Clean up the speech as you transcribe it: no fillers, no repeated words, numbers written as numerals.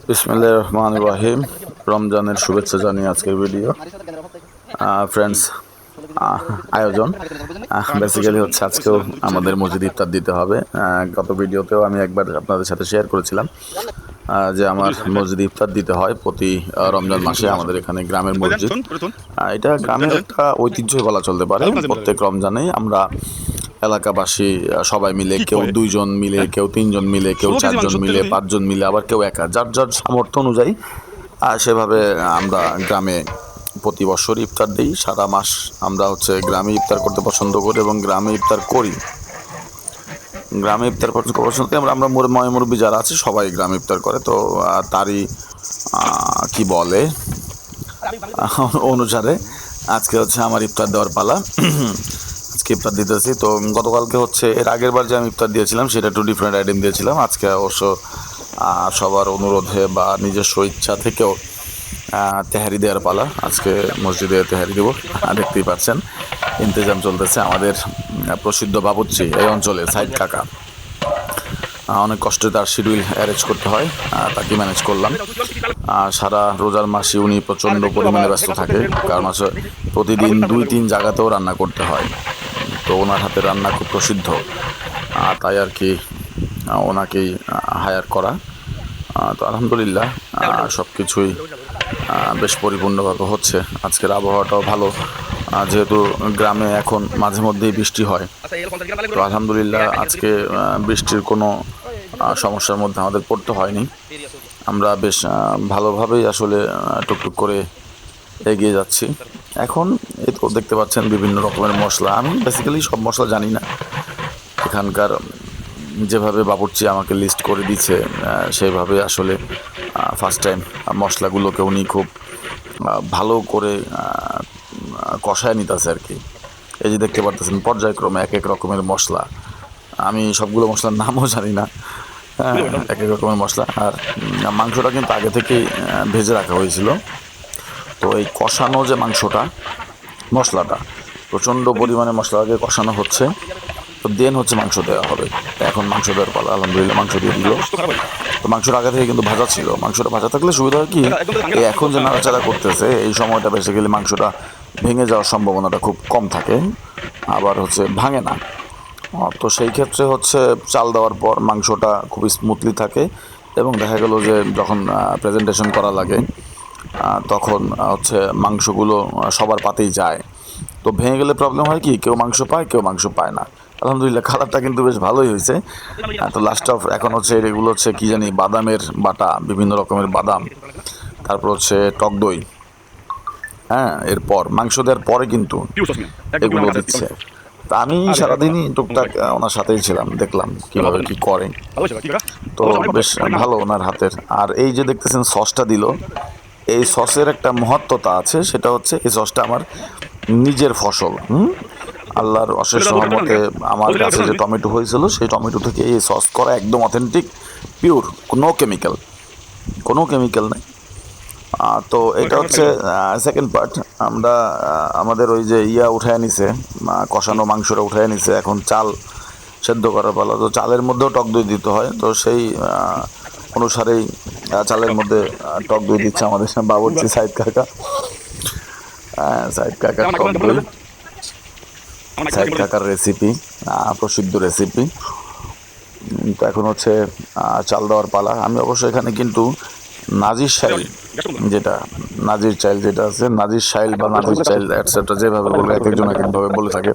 বিসমিল্লাহির রহমানির রহিম। রমজানের শুভেচ্ছা জানিয়ে আজকের ভিডিও ফ্রেন্ডস আয়োজন বেসিক্যালি হচ্ছে আজকেও আমাদের মসজিদে ইফতার দিতে হবে। গত ভিডিওতেও আমি একবার আপনাদের সাথে শেয়ার করেছিলাম যে আমার মসজিদে ইফতার দিতে হয় প্রতি রমজান মাসে। আমাদের এখানে গ্রামের মসজিদ, এটা গ্রামের একটা ঐতিহ্যই বলা চলতে পারে। প্রত্যেক রমজানেই আমরা এলাকাবাসী সবাই মিলে, কেউ 2 জন মিলে, কেউ 3 জন মিলে, কেউ 4 জন মিলে, 5 জন মিলে, আবার কেউ একা, যার যার সামর্থ্য অনুযায়ী সেভাবে আমরা গ্রামে প্রতি বছর ইফতার দিই। সারা মাস আমরা হচ্ছে গ্রামে ইফতার করতে পছন্দ করি এবং গ্রামে ইফতার করি। গ্রামে ইফতার পছন্দ করি আমরা মুরব্বী যারা আছে সবাই গ্রামে ইফতার করে। তো তারই কি বলে অনুসারে আজকে হচ্ছে আমার ইফতার দেওয়ার পালা। আজকে ইফতার দিতেছি। তো গতকালকে হচ্ছে এর আগের বার যে আমি ইফতার দিয়েছিলাম সেটা একটু ডিফারেন্ট আইটেম দিয়েছিলাম। আজকে অবশ্য সবার অনুরোধে বা নিজস্ব ইচ্ছা থেকেও তেহারি দেওয়ার পালা। আজকে মসজিদে তেহারি দেবো, দেখতেই পাচ্ছেন ইন্তজাম চলতেছে। আমাদের প্রসিদ্ধ বাবুর্চি এই অঞ্চলে সাইদ কাকা, অনেক কষ্টে তার শিডিউল অ্যারেঞ্জ করতে হয়, তাকে ম্যানেজ করলাম। সারা রোজার মাসে উনি প্রচণ্ড পরিমাণে ব্যস্ত থাকে, কারণ আছে প্রতিদিন 2-3 জায়গাতেও রান্না করতে হয়। তো ওনার হাতে রান্না খুব প্রসিদ্ধ, তাই আর কি ওনাকেই হায়ার করা। তো আলহামদুলিল্লাহ সব কিছুই বেশ পরিপূর্ণভাবে হচ্ছে। আজকের আবহাওয়াটাও ভালো, যেহেতু গ্রামে এখন মাঝে মধ্যেই বৃষ্টি হয়। তো আলহামদুলিল্লাহ আজকে বৃষ্টির কোনো সমস্যার মধ্যে আমাদের পড়তে হয়নি। আমরা বেশ ভালোভাবেই আসলে টুকটুক করে এগিয়ে যাচ্ছি। এখন এই তো দেখতে পাচ্ছেন বিভিন্ন রকমের মশলা। আমি বেসিক্যালি সব মশলা জানি না। এখানকার যেভাবে বাবুর্চি আমাকে লিস্ট করে দিচ্ছে সেইভাবে আসলে ফার্স্ট টাইম মশলাগুলোকে উনি খুব ভালো করে কষায় নিতেছে আর কি। এই যে দেখতে পারতেছেন পর্যায়ক্রমে এক এক রকমের মশলা। আমি সবগুলো মশলার নামও জানি না, এক এক রকমের মশলা। আর মাংসটা কিন্তু আগে থেকেই ভেজে রাখা হয়েছিল। তো এই কষানো যে মাংসটা, মশলাটা প্রচণ্ড পরিমাণে মশলা আগে কষানো হচ্ছে, তো দেন হচ্ছে মাংস দেওয়া হবে। এখন মাংস দেওয়ার পালা। আলহামদুলিল্লাহ মাংস দিয়ে দিল। তো মাংসটা আগে থেকে কিন্তু ভাজা ছিল। মাংসটা ভাজা থাকলে সুবিধা হয় কি, এই এখন যে নাড়াচাড়া করতেছে এই সময়টা বেসিক্যালি মাংসটা ভেঙে যাওয়ার সম্ভাবনাটা খুব কম থাকে, আবার হচ্ছে ভাঙে না। তো সেই ক্ষেত্রে হচ্ছে চাল দেওয়ার পর মাংসটা খুব স্মুথলি থাকে এবং দেখা গেল যে যখন প্রেজেন্টেশন করা লাগে তখন হচ্ছে মাংসগুলো সবার পাতেই যায়। তো ভেঙে গেলে প্রবলেম হয় কি, কেউ মাংস পায়, কেউ মাংস পায় না। আলহামদুলিল্লাহ কালারটা কিন্তু বেশ ভালোই হয়েছে। তো লাস্ট অফ এখন হচ্ছে এগুলো হচ্ছে কি জানি বাদামের বাটা, বিভিন্ন রকমের বাদাম, তারপর হচ্ছে টক দই। এরপর মাংস দেওয়ার পরে কিন্তু এগুলো দিচ্ছে। তা আমি সারাদিনই টুকটাক ওনার সাথেই ছিলাম, দেখলাম কীভাবে কী করে। তো বেশ ভালো ওনার হাতের। আর এই যে দেখতেছেন সসটা দিল, এই সসের একটা মহত্বতা আছে, সেটা হচ্ছে এই সসটা আমার নিজের ফসল। আল্লাহর অশেষ রহমতে আমার কাছে যে টমেটো হয়েছিল সেই টমেটো থেকে এই সস করা, একদম অথেন্টিক পিওর, কোনো কেমিক্যাল নেই। তো এটা হচ্ছে সেকেন্ড পার্ট। আমরা আমাদের ওই যে উঠায় নিছে, কষানো মাংসটা উঠায় নিছে, এখন চাল সেদ্ধ করার পালা। তো চালের মধ্যেও টক দই দিতে হয়, তো সেই অনুসারেই চালের মধ্যে টক দই দিচ্ছে আমাদের বাবুর্চি সাইদ কাকা। সাইদ কাকার টক দই, সাইদ কাকার রেসিপি, প্রসিদ্ধ রেসিপি। তো এখন হচ্ছে চাল দেওয়ার পালা। আমি অবশ্য এখানে কিন্তু নাজির শাইল, যেটা নাজির চাইল যেটা আছে, নাজির শাইল বা নাজির চাইল এটসেট্রা যেভাবে বলে, এক একজন এক একভাবে বলে থাকে।